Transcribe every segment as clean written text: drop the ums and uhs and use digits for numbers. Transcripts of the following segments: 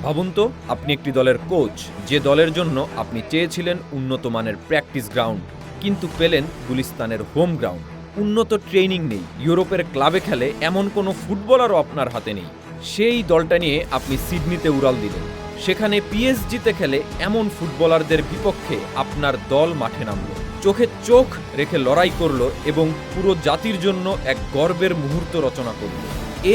ভাবুন তো, আপনি একটি দলের কোচ, যে দলের জন্য আপনি চেয়েছিলেন উন্নত মানের প্র্যাকটিস গ্রাউন্ড, কিন্তু পেলেন গুলিস্তানের হোম গ্রাউন্ড। উন্নত ট্রেনিং নেই, ইউরোপের ক্লাবে খেলে এমন কোনো ফুটবলারও আপনার হাতে নেই। সেই দলটা নিয়ে আপনি সিডনিতে উড়াল দিলেন। সেখানে পিএসজিতে খেলে এমন ফুটবলারদের বিপক্ষে আপনার দল মাঠে নামল, চোখে চোখ রেখে লড়াই করল এবং পুরো জাতির জন্য এক গর্বের মুহূর্ত রচনা করল।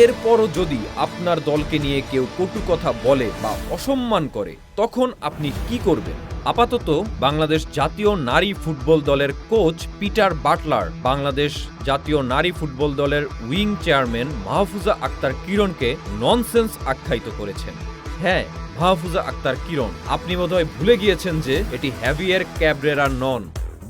এরপরও যদি আপনার দলকে নিয়ে কেউ কটু কথা বলে বা অসম্মান করে, তখন আপনি কি করবেন? আপাতত বাংলাদেশ জাতীয় নারী ফুটবল দলের কোচ পিটার বাটলার বাংলাদেশ জাতীয় নারী ফুটবল দলের উইং চেয়ারম্যান মাহফুজা আক্তার কিরণকে ননসেন্স আখ্যায়িত করেছেন। হ্যাঁ, মাহফুজা আক্তার কিরণ। আপনি বোধহয় ভুলে গিয়েছেন যে এটি হ্যাভিয়ার ক্যাবরেরা নন,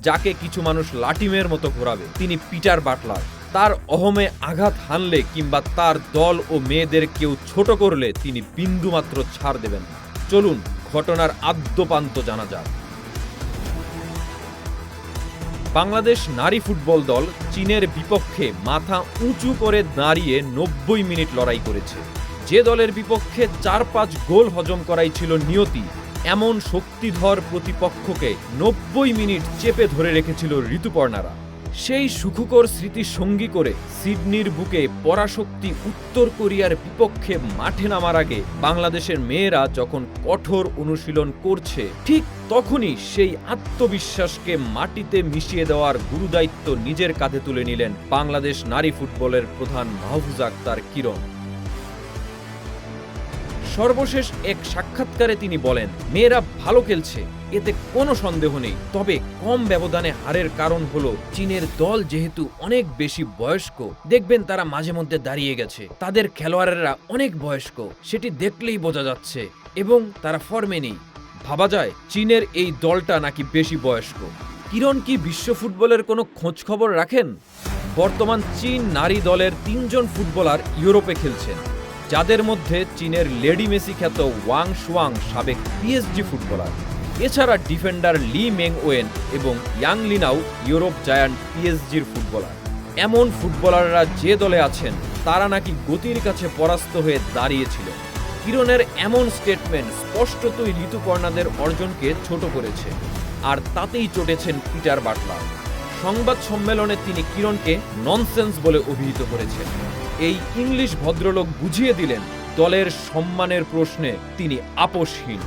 যাকে কিছু মানুষ লাটিমের মতো ঘোরাবে। তিনি পিটার বাটলার। তার অহমে আঘাত হানলে কিংবা তার দল ও মেয়েদের কেউ ছোট করলে তিনি বিন্দুমাত্র ছাড় দেবেন না। চলুন ঘটনার আদ্যোপান্ত জানা যাক। বাংলাদেশ নারী ফুটবল দল চীনের বিপক্ষে মাথা উঁচু করে দাঁড়িয়ে ৯০ মিনিট লড়াই করেছে। যে দলের বিপক্ষে ৪-৫ গোল হজম করাই ছিল নিয়তি, এমন শক্তিধর প্রতিপক্ষকে ৯০ মিনিট চেপে ধরে রেখেছিল ঋতুপর্ণারা। সেই সুখকর স্মৃতি সঙ্গী করে সিডনির বুকে পরাশক্তি উত্তর কোরিয়ার বিপক্ষে মাঠে নামার আগে বাংলাদেশের মেয়েরা যখন কঠোর অনুশীলন করছে, ঠিক তখনই সেই আত্মবিশ্বাসকে মাটিতে মিশিয়ে দেওয়ার গুরুদায়িত্ব নিজের কাঁধে তুলে নিলেন বাংলাদেশ নারী ফুটবলের প্রধান মাহফুজা আক্তার কিরণ। সর্বশেষ এক সাক্ষাৎকারে তিনি বলেন, মেয়েরা ভালো খেলছে, এতে কোনো সন্দেহ নেই, তবে কম ব্যবধানে হারের কারণ হলো চীনের দল যেহেতু অনেক বেশি বয়স্ক। দেখবেন তারা মাঝে মধ্যে দাঁড়িয়ে গেছে, তাদের খেলোয়াড়েরা অনেক বয়স্ক, সেটি দেখলেই বোঝা যাচ্ছে, এবং তারা ফর্মে নেই। ভাবা যায় চীনের এই দলটা নাকি বেশি বয়স্ক। কিরণ কি বিশ্ব ফুটবলের কোনো খোঁজ খবর রাখেন? বর্তমান চীন নারী দলের ৩ জন ফুটবলার ইউরোপে খেলছেন, যাদের মধ্যে চীনের লেডি মেসি খ্যাত ওয়াং শুয়াং সাবেক পিএসজি ফুটবলার। এছাড়া ডিফেন্ডার লি মেংওয়েন এবং ইয়াং লিনাও ইউরোপ জায়ান্ট পিএসজির ফুটবলার। এমন ফুটবলাররা যে দলে আছেন, তারা নাকি গতির কাছে পরাস্ত হয়ে দাঁড়িয়েছিল। কিরণের এমন স্টেটমেন্ট স্পষ্টতই ঋতুপর্ণাদের অর্জনকে ছোট করেছে, আর তাতেই চটেছেন পিটার বাটলার। সংবাদ সম্মেলনে তিনি কিরণকে ননসেন্স বলে অভিহিত করেছেন। এই ইংলিশ ভদ্রলোক বুঝিয়ে দিলেন, দলের সম্মানের প্রশ্নে তিনি আপোষহীন।